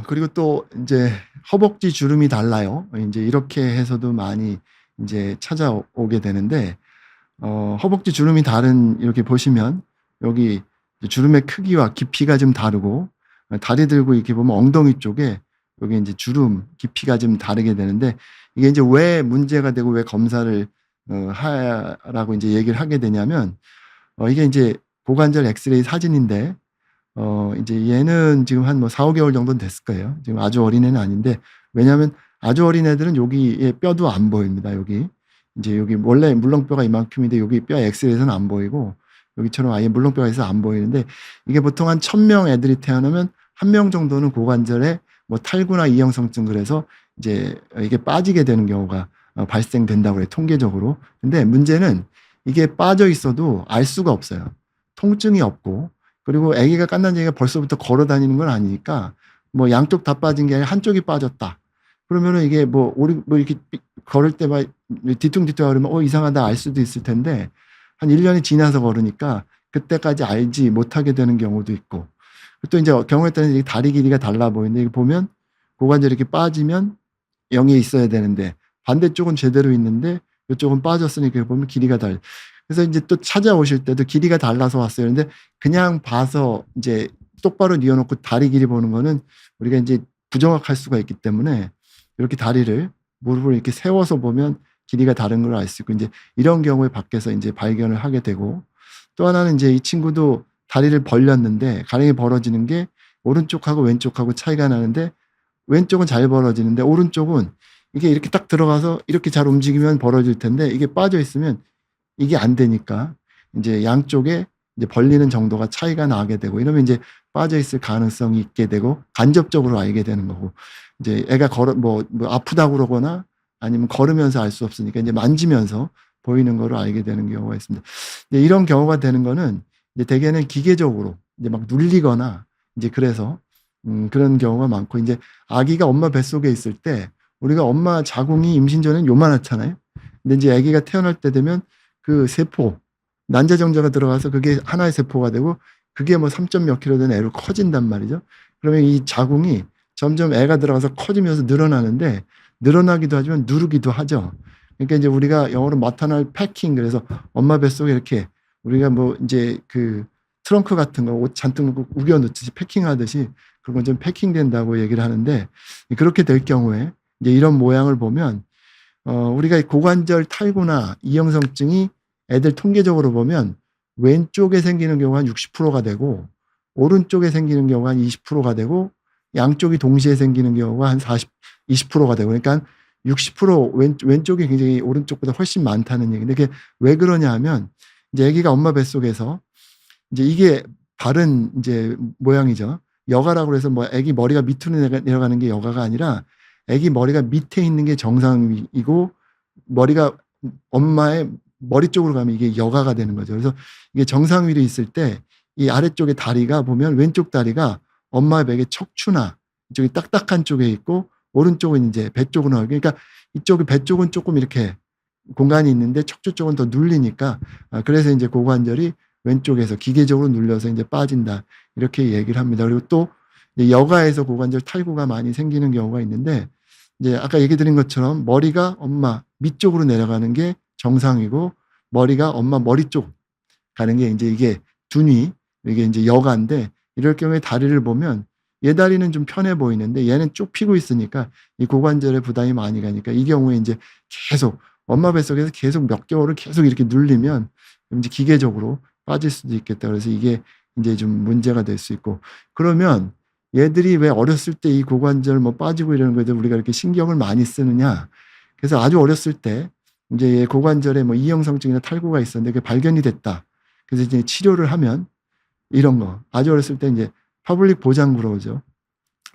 그리고 또 인제 허벅지 주름이 달라요. 인제 이렇게 해서도 많이 인제 찾아오게 되는데 허벅지 주름이 다른 이렇게 보시면 여기 이제 주름의 크기와 깊이가 좀 다르고 다리 들고 이렇게 보면 엉덩이 쪽에 여기 인제 주름 깊이가 좀 다르게 되는데 이게 인제 왜 문제가 되고 왜 검사를 하라고 인제 얘기를 하게 되냐면 이게 인제 고관절 엑스레이 사진인데 인제 얘는 지금 한 뭐 4-5 개월 정도는 됐을 거예요. 지금 아주 어린애는 아닌데 왜냐하면 아주 어린 애들은 여기에 뼈도 안 보입니다, 여기. 인제 여기 원래 물렁뼈가 이만큼인데 여기 뼈 엑스레이에서는 안 보이고 여기처럼 아예 물렁뼈가 있어서 안 보이는데 이게 보통 한 1,000 명 애들이 태어나면 1 명 정도는 고관절에 뭐 탈구나 이형성증 그래서 이제 이게 빠지게 되는 경우가 발생된다고 그래요, 통계적으로. 근데 문제는 이게 빠져 있어도 알 수가 없어요. 통증이 없고 그리고 아기가 갓난아기가 벌써부터 걸어 다니는 건 아니니까 뭐 양쪽 다 빠진 게 아니라 한쪽이 빠졌다. 그러면은 이게 뭐 이렇게 걸을 때 막 뒤뚱뒤뚱 거리면 이상하다 알 수도 있을 텐데 한 1 년이 지나서 걸으니까 그때까지 알지 못하게 되는 경우도 있고 또 인제 경우에 따라서 다리 길이가 달라 보이는데 이거 보면 고관절이 이렇게 빠지면 0에 있어야 되는데 반대쪽은 제대로 있는데 요쪽은 빠졌으니까 이렇게 보면 길이가 그래서 인제 또 찾아오실 때도 길이가 달라서 왔어요. 근데 그냥 봐서 인제 똑바로 뉘어 놓고 다리 길이 보는 거는 우리가 인제 부정확할 수가 있기 때문에 이렇게 다리를 무릎을 이렇게 세워서 보면 길이가 다른 걸 알 수 있고 인제 이런 경우에 밖에서 인제 발견을 하게 되고 또 하나는 인제 이 친구도 다리를 벌렸는데 가랭이 벌어지는 게 오른쪽하고 왼쪽하고 차이가 나는데 왼쪽은 잘 벌어지는데 오른쪽은 이게 이렇게 딱 들어가서 이렇게 잘 움직이면 벌어질 텐데 이게 빠져 있으면 이게 안 되니까 인제 양쪽에 이제 벌리는 정도가 차이가 나게 되고 이러면 인제 빠져 있을 가능성이 있게 되고 간접적으로 알게 되는 거고 이제 애가 뭐 아프다고 그러거나 아니면 걸으면서 알 수 없으니까 인제 만지면서 보이는 거를 알게 되는 경우가 있습니다. 이제 이런 경우가 되는 거는 이제 대개는 기계적으로 이제 막 눌리거나 인제 그래서 그런 경우가 많고 인제 아기가 엄마 뱃속에 있을 때 우리가 엄마 자궁이 임신 전에는 요만하잖아요. 근데 인제 아기가 태어날 때 되면 그 세포 난자정자가 들어가서 그게 하나의 세포가 되고 그게 뭐 3. 몇 킬로 되는 애로 커진단 말이죠. 그러면 이 자궁이 점점 애가 들어가서 커지면서 늘어나는데 늘어나기도 하지만 누르기도 하죠. 그러니까 인제 우리가 영어로 maternal packing 그래서 엄마 뱃속에 이렇게 우리가 뭐 인제 그 트렁크 같은 거 옷 잔뜩 넣고 우겨 넣듯이 패킹하듯이 그런 건 좀 패킹된다고 얘기를 하는데 그렇게 될 경우에 이제 이런 모양을 보면 우리가 고관절 탈구나 이형성증이 애들 통계적으로 보면 왼쪽에 생기는 경우가 한 60%가 되고 오른쪽에 생기는 경우가 한 20%가 되고 양쪽이 동시에 생기는 경우가 한 20%가 되고 그러니까 60% 왼쪽이 굉장히 오른쪽보다 훨씬 많다는 얘기인데 그게 왜 그러냐 하면 이제 아기가 엄마 뱃속에서 이제 이게 바른 인제 모양이죠. 여가라고 해서 뭐 아기 머리가 밑으로 내려가는 게 여가가 아니라 아기 머리가 밑에 있는 게 정상이고 머리가 엄마의 머리 쪽으로 가면 이게 여가가 되는 거죠. 그래서 이게 정상 위로 있을 때 이 아래쪽에 다리가 보면 왼쪽 다리가 엄마의 베개 척추나 이쪽이 딱딱한 쪽에 있고 오른쪽은 인제 배 쪽으로 나오고 그러니까 이쪽이 배 쪽은 쪼끔 이렇게 공간이 있는데 척추 쪽은 더 눌리니까 그래서 인제 고관절이 왼쪽에서 기계적으로 눌려서 인제 빠진다. 이렇게 얘기를 합니다. 그리고 또 이제 여가에서 고관절 탈구가 많이 생기는 경우가 있는데 이제 아까 얘기 드린 것처럼 머리가 엄마 밑쪽으로 내려가는 게 정상이고 머리가 엄마 머리 쪽 가는 게 인제 이게 둔위 이게 인제 여가인데 이럴 경우에 다리를 보면 얘 다리는 좀 편해 보이는데 얘는 쭉 펴고 있으니까 이 고관절에 부담이 많이 가니까 이 경우에 인제 계속 엄마 뱃속에서 계속 몇 개월을 계속 이렇게 눌리면 인제 기계적으로 빠질 수도 있겠다. 그래서 이게 인제 좀 문제가 될 수 있고 그러면 얘들이 왜 어렸을 때 이 고관절 뭐 빠지고 이러는 거에 대해 우리가 이렇게 신경을 많이 쓰느냐. 그래서 아주 어렸을 때 인제 얘 고관절에 뭐 이형성증이나 탈구가 있었는데 그게 발견이 됐다. 그래서 이제 치료를 하면 이런 거 아주 어렸을 때 인제 파블릭 보장구라고 그러죠.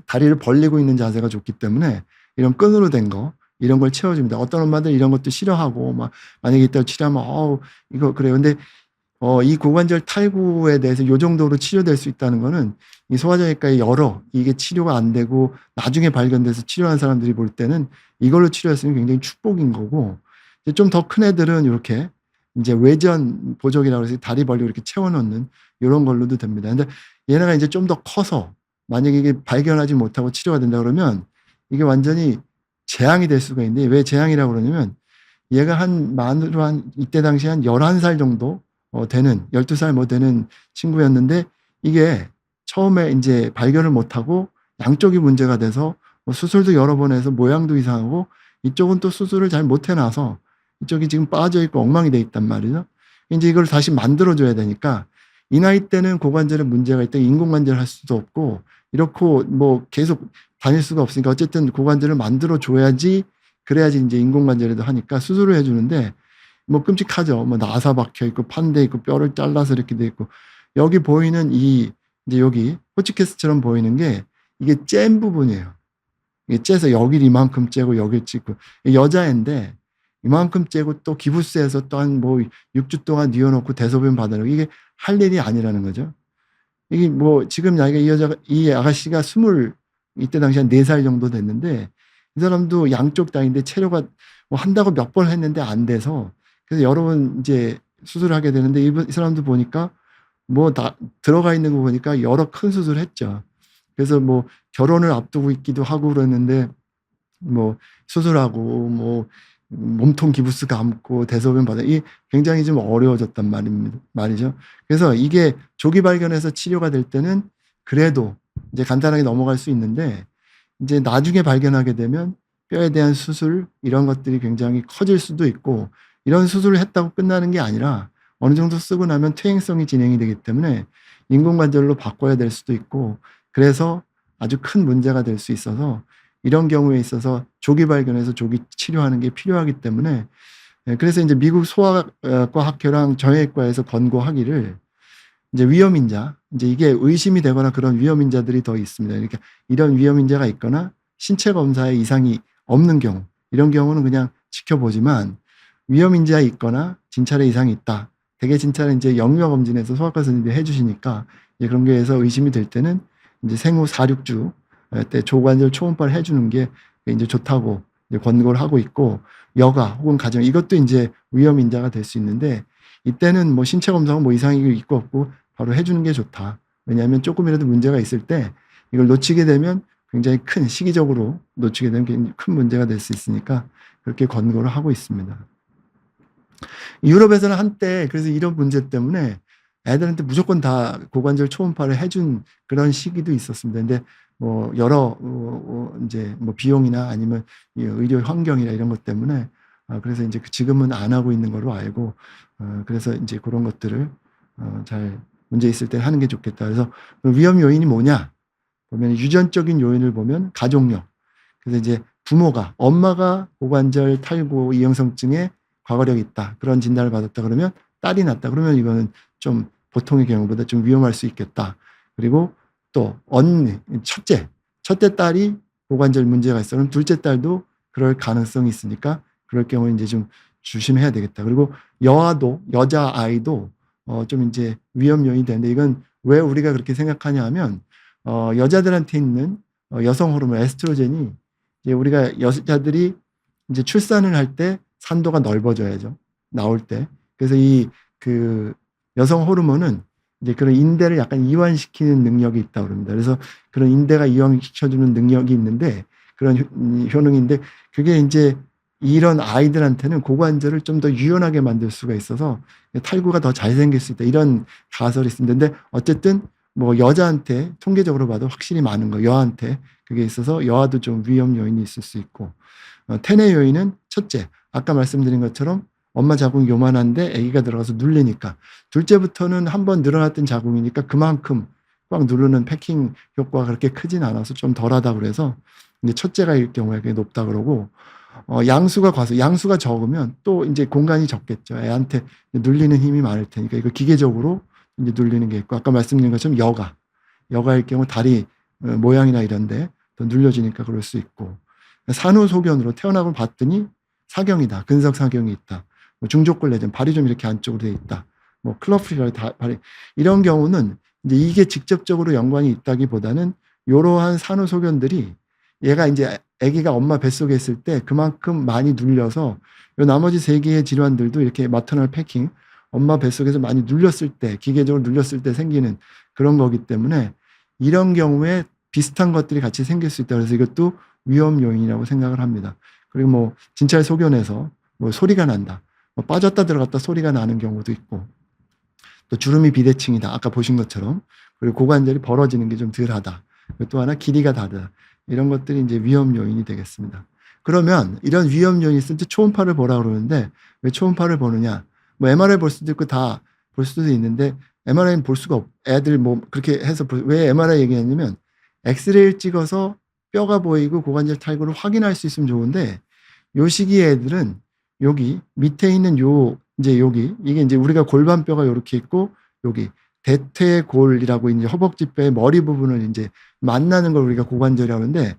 다리를 벌리고 있는 자세가 좋기 때문에 이런 끈으로 된 거 이런 걸 채워 줍니다. 어떤 엄마들은 이런 것도 싫어하고 막 만약에 이따가 치료하면 이거 그래요. 근데 이 고관절 탈구에 대해서 요 정도로 치료될 수 있다는 거는 이 소아정형외과에 이게 치료가 안 되고 나중에 발견돼서 치료한 사람들이 볼 때는 이걸로 치료했으면 굉장히 축복인 거고 이제 좀 더 큰 애들은 요렇게 인제 외전 보조기라고 해서 다리 벌리고 이렇게 채워 놓는 요런 걸로도 됩니다. 근데 얘네가 이제 좀 더 커서 만약에 이게 발견하지 못하고 치료가 된다 그러면 이게 완전히 재앙이 될 수가 있는데, 왜 재앙이라고 그러냐면 얘가 만으로 이때 당시 한 11살 정도 되는, 12살 뭐 되는 친구였는데, 이게 처음에 이제 발견을 못하고 양쪽이 문제가 돼서 수술도 여러 번 해서 모양도 이상하고, 이쪽은 또 수술을 잘 못 해놔서 이쪽이 지금 빠져 있고 엉망이 돼 있단 말이죠. 이제 이걸 다시 만들어줘야 되니까, 이 나이 때는 고관절에 문제가 있다 인공관절을 할 수도 없고, 이렇고 뭐 계속 다닐 수가 없으니까 어쨌든 고관절을 만들어줘야지, 그래야지 이제 인공관절에도 하니까 수술을 해주는데, 뭐 끔찍하죠. 뭐 나사 박혀 있고 판돼 있고 뼈를 잘라서 이렇게 돼 있고, 여기 보이는 이제 여기 호치키스처럼 보이는 게 이게 잼 부분이에요. 이게 째서 여길 이만큼 째고 여길 찢고, 여자애인데 이만큼 째고 또 기부스에서 또 한 뭐 6주 동안 뉘어놓고 대소변 받아놓고, 이게 할 일이 아니라는 거죠. 이게 뭐 지금 나이가 이 아가씨가 이때 당시 한 4살 정도 됐는데, 이 사람도 양쪽 다인데 체료가 뭐 한다고 몇 번 했는데 안 돼서, 그래서 여러 번 이제 수술을 하게 되는데, 이 사람도 보니까 뭐 다 들어가 있는 거 보니까 여러 큰 수술을 했죠. 그래서 뭐 결혼을 앞두고 있기도 하고 그랬는데, 뭐 수술하고 뭐 몸통 기부스 감고 대소변 받아, 이 굉장히 좀 어려워졌단 말이죠. 그래서 이게 조기 발견해서 치료가 될 때는 그래도 이제 간단하게 넘어갈 수 있는데, 이제 나중에 발견하게 되면 뼈에 대한 수술 이런 것들이 굉장히 커질 수도 있고, 이런 수술을 했다고 끝나는 게 아니라 어느 정도 쓰고 나면 퇴행성이 진행이 되기 때문에 인공관절로 바꿔야 될 수도 있고, 그래서 아주 큰 문제가 될 수 있어서, 이런 경우에 있어서 조기 발견해서 조기 치료하는 게 필요하기 때문에, 그래서 이제 미국 소아과 학회랑 정형외과에서 권고하기를, 이제 위험인자, 이제 이게 의심이 되거나 그런 위험인자들이 더 있습니다. 그러니까 이런 위험인자가 있거나 신체 검사에 이상이 없는 경우, 이런 경우는 그냥 지켜보지만, 위험인자가 있거나 진찰에 이상이 있다. 대개 진찰은 이제 영유아 검진에서 소아과 선생님들이 해주시니까, 이제 그런 게에서 의심이 될 때는 이제 생후 4, 6주 때 조관절 초음파를 해주는 게 이제 좋다고 이제 권고를 하고 있고, 여가 혹은 가정, 이것도 이제 위험인자가 될 수 있는데, 이때는 뭐 신체 검사가 뭐 이상이 있고 없고 바로 해주는 게 좋다. 왜냐하면 조금이라도 문제가 있을 때 이걸 놓치게 되면 굉장히 시기적으로 놓치게 되면 굉장히 큰 문제가 될 수 있으니까 그렇게 권고를 하고 있습니다. 유럽에서는 한때 그래서 이런 문제 때문에 애들한테 무조건 다 고관절 초음파를 해준 그런 시기도 있었습니다. 근데 뭐 여러 이제 뭐 비용이나 아니면 의료 환경이나 이런 것 때문에, 그래서 이제 지금은 안 하고 있는 걸로 알고, 그래서 이제 그런 것들을 잘 문제 있을 때 하는 게 좋겠다. 그래서 위험 요인이 뭐냐 보면, 유전적인 요인을 보면 가족력. 그래서 이제 부모가, 엄마가 고관절 탈구 이형성증에 과거력이 있다, 그런 진단을 받았다 그러면, 딸이 낳았다 그러면 이거는 좀 보통의 경우보다 좀 위험할 수 있겠다. 그리고 또 첫째 딸이 고관절 문제가 있어 그럼 둘째 딸도 그럴 가능성이 있으니까, 그럴 경우에 이제 좀 조심해야 되겠다. 그리고 여자아이도 좀 이제 위험 요인이 되는데, 이건 왜 우리가 그렇게 생각하냐 하면, 여자들한테 있는 여성 호르몬 에스트로겐이, 이제 우리가 여자들이 이제 출산을 할 때 산도가 넓어져야죠, 나올 때. 그래서 그 여성 호르몬은 이제 그런 인대를 약간 이완시키는 능력이 있다고 그럽니다. 그래서 그런 인대가 이완시켜주는 능력이 있는데, 그런 효능인데, 그게 이제 이런 아이들한테는 고관절을 좀 더 유연하게 만들 수가 있어서 탈구가 더 잘 생길 수 있다, 이런 가설이 있습니다. 근데 어쨌든 뭐 여자한테 통계적으로 봐도 확실히 많은 거, 여한테 그게 있어서 여아도 좀 위험 요인이 있을 수 있고, 태내 요인은 첫째, 아까 말씀드린 것처럼 엄마 자궁이 요만한데 아기가 들어가서 눌리니까, 둘째부터는 한번 늘어났던 자궁이니까 그만큼 꽉 누르는 패킹 효과가 그렇게 크진 않아서 좀 덜하다 그래서 이제 첫째가일 경우에 그게 높다 그러고, 양수가 적으면 또 이제 공간이 적겠죠. 애한테 눌리는 힘이 많을 테니까 이거 기계적으로 이제 눌리는 게 있고, 아까 말씀드린 것처럼 여가일 경우 다리 모양이나 이런데 더 눌려지니까 그럴 수 있고, 산후소견으로 태어나고 봤더니 사경이다, 근석 사경이 있다, 뭐 중족골 내전, 발이 좀 이렇게 안쪽으로 돼 있다, 뭐 클러프리가 발이, 이런 경우는 이제 이게 직접적으로 연관이 있다기보다는 이러한 산후소견들이 얘가 이제 아기가 엄마 뱃속에 있을 때 그만큼 많이 눌려서, 요 나머지 3개의 질환들도 이렇게 마터널 패킹, 엄마 뱃속에서 많이 눌렸을 때, 기계적으로 눌렸을 때 생기는 그런 거기 때문에, 이런 경우에 비슷한 것들이 같이 생길 수 있다. 그래서 이것도 위험 요인이라고 생각을 합니다. 그리고 뭐 진찰 소견에서 뭐 소리가 난다. 뭐 빠졌다 들어갔다 소리가 나는 경우도 있고, 또 주름이 비대칭이다. 아까 보신 것처럼. 그리고 고관절이 벌어지는 게 좀 덜하다. 또 하나 길이가 다르다. 이런 것들이 이제 위험 요인이 되겠습니다. 그러면 이런 위험 요인이 있을 때 초음파를 보라 그러는데, 왜 초음파를 보느냐? 뭐 MRI 볼 수도 있고 다 볼 수도 있는데 MRI는 볼 수가 애들 뭐 그렇게 해서 왜 MRI 얘기했냐면, 엑스레이를 찍어서 뼈가 보이고 고관절 탈구를 확인할 수 있으면 좋은데, 요 시기에 애들은 여기 밑에 있는 이제 여기 이게 이제 우리가 골반뼈가 이렇게 있고, 여기 대퇴골이라고 이제 허벅지뼈의 머리 부분을 이제 만나는 걸 우리가 고관절이라고 하는데,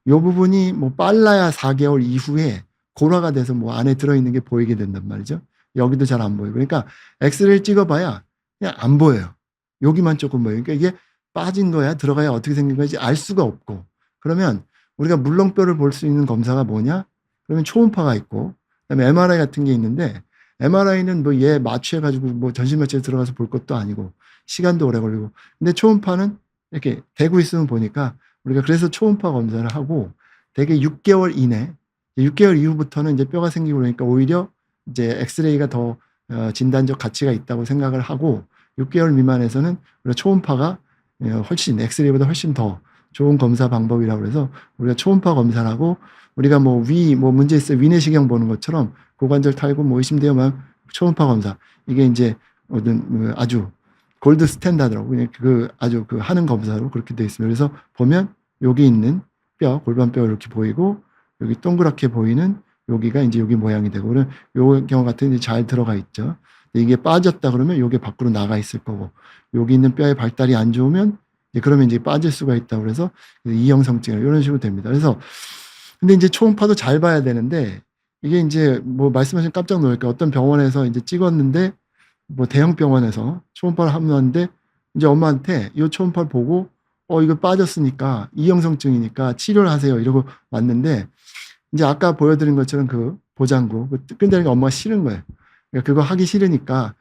요 부분이 뭐 빨라야 4개월 이후에 골화가 돼서 뭐 안에 들어있는 게 보이게 된단 말이죠. 여기도 잘 안 보이고. 그러니까 엑스레이를 찍어봐야 그냥 안 보여요. 여기만 조금 보여요. 그러니까 이게 빠진 거야 들어가야 어떻게 생긴 건지 알 수가 없고. 그러면 우리가 물렁뼈를 볼 수 있는 검사가 뭐냐? 그러면 초음파가 있고, 그다음에 MRI 같은 게 있는데, MRI는 뭐 얘 마취해가지고 뭐 전신 마취에 들어가서 볼 것도 아니고 시간도 오래 걸리고. 근데 초음파는 이렇게 대고 있으면 보니까, 우리가 그래서 초음파 검사를 하고, 대개 6개월 이내, 6개월 이후부터는 이제 뼈가 생기고 그러니까 오히려 이제 엑스레이가 더 진단적 가치가 있다고 생각을 하고, 6개월 미만에서는 우리가 초음파가 훨씬 엑스레이보다 훨씬 더 좋은 검사 방법이라고 해서 우리가 초음파 검사를 하고, 우리가 뭐 문제 있어요 위내시경 보는 것처럼 고관절 탈구 뭐 의심되면 초음파 검사, 이게 이제 아주 골드 스탠다드라고 그 아주 그 하는 검사로 그렇게 되어 있습니다. 그래서 보면 여기 있는 뼈, 골반뼈 이렇게 보이고, 여기 동그랗게 보이는 여기가 이제 여기 모양이 되고, 그러면 요 경우 같은 이제 잘 들어가 있죠. 이게 빠졌다 그러면 요게 밖으로 나가 있을 거고, 여기 있는 뼈의 발달이 안 좋으면 그러면 이제 빠질 수가 있다고 그래서 이형성증 이런 식으로 됩니다. 그래서 근데 이제 초음파도 잘 봐야 되는데, 이게 이제 뭐 말씀하신 깜짝 놀랄까, 어떤 병원에서 이제 찍었는데, 뭐 대형 병원에서 초음파를 하는데 이제 엄마한테 이 초음파를 보고 이거 빠졌으니까 이형성증이니까 치료를 하세요 이러고 왔는데, 이제 아까 보여드린 것처럼 그 보장구 끈다리가 엄마가 싫은 거예요. 그러니까 그거 하기 싫으니까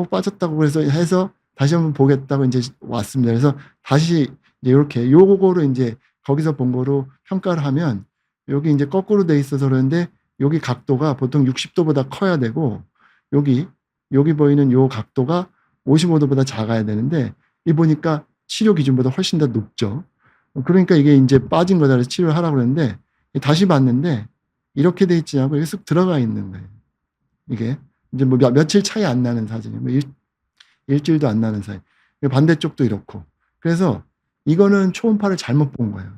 빠졌다고 그래서 해서 다시 한번 보겠다고 이제 왔습니다. 그래서 다시 이렇게 요거로 이제 거기서 본 거로 평가를 하면, 여기 이제 거꾸로 돼 있어서 그러는데 여기 각도가 보통 60도보다 커야 되고, 여기 보이는 요 각도가 55도보다 작아야 되는데, 이 보니까 치료 기준보다 훨씬 더 높죠. 그러니까 이게 이제 빠진 거다 그래서 치료를 하라고 그랬는데, 다시 봤는데 이렇게 돼 있지 않고 여기 쑥 들어가 있는 거예요. 이게 이제 뭐 며칠 차이 안 나는 사진이에요. 뭐 일주일도 안 나는 사이. 반대쪽도 이렇고. 그래서 이거는 초음파를 잘못 본 거예요.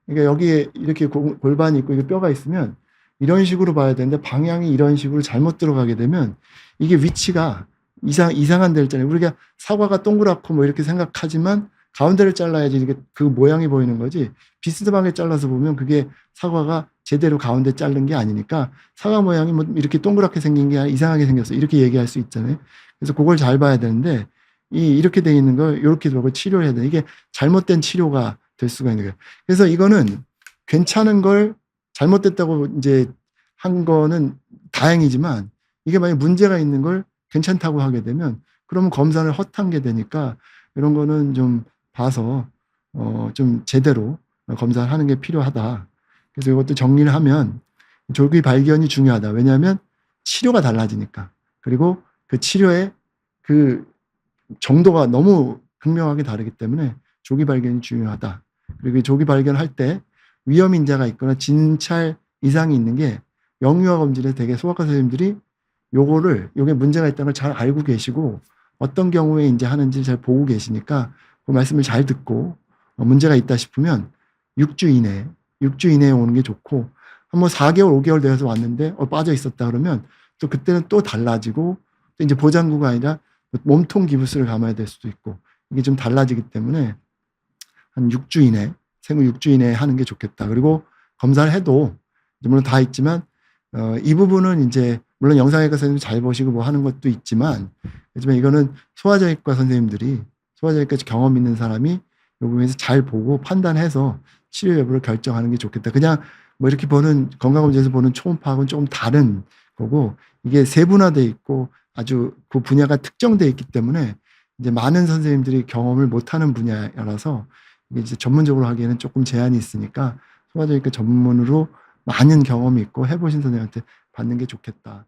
그러니까 여기에 이렇게 골반이 있고 이게 뼈가 있으면 이런 식으로 봐야 되는데, 방향이 이런 식으로 잘못 들어가게 되면 이게 위치가 이상한 데를 잘라요. 우리가 사과가 동그랗고 뭐 이렇게 생각하지만 가운데를 잘라야지 이게 그 모양이 보이는 거지, 비스듬하게 잘라서 보면 그게 사과가 제대로 가운데 자른 게 아니니까 사과 모양이 뭐 이렇게 동그랗게 생긴 게 아니라 이상하게 생겼어 이렇게 얘기할 수 있잖아요. 그래서 그걸 잘 봐야 되는데, 이렇게 돼 있는 걸 이렇게 보고 치료를 해야 돼. 이게 잘못된 치료가 될 수가 있는 거예요. 그래서 이거는 괜찮은 걸 잘못됐다고 이제 한 거는 다행이지만, 이게 만약 문제가 있는 걸 괜찮다고 하게 되면 그러면 검사를 헛한 게 되니까, 이런 거는 좀 봐서 좀 제대로 검사를 하는 게 필요하다. 그래서 이것도 정리를 하면 조기 발견이 중요하다. 왜냐하면 치료가 달라지니까. 그리고 그 치료의 그 정도가 너무 극명하게 다르기 때문에 조기 발견이 중요하다. 그리고 조기 발견할 때 위험 인자가 있거나 진찰 이상이 있는 게, 영유아 검진에서 되게 소아과 선생님들이 요게 문제가 있다는 걸 잘 알고 계시고, 어떤 경우에 이제 하는지 잘 보고 계시니까 그 말씀을 잘 듣고, 문제가 있다 싶으면 6주 이내에 오는 게 좋고, 한 4개월, 5개월 되어서 왔는데 빠져 있었다 그러면 또 그때는 또 달라지고, 또 이제 보장구가 아니라 몸통 기부스를 감아야 될 수도 있고, 이게 좀 달라지기 때문에 한 6주 이내, 생후 6주 이내에 하는 게 좋겠다. 그리고 검사를 해도 물론 다 있지만 이 부분은 이제 물론 영상외과 선생님이 잘 보시고 뭐 하는 것도 있지만, 하지만 이거는 소아정형외과 선생님들이, 소아정형외과 경험 있는 사람이 이 부분에서 잘 보고 판단해서 치료 여부를 결정하는 게 좋겠다. 그냥 뭐 이렇게 보는 건강검진에서 보는 초음파하고는 조금 다른 거고, 이게 세분화돼 있고 아주 그 분야가 특정돼 있기 때문에 이제 많은 선생님들이 경험을 못하는 분야라서 이게 이제 전문적으로 하기에는 조금 제한이 있으니까 소아정형외과 전문으로 많은 경험이 있고 해 보신 선생님한테 받는 게 좋겠다.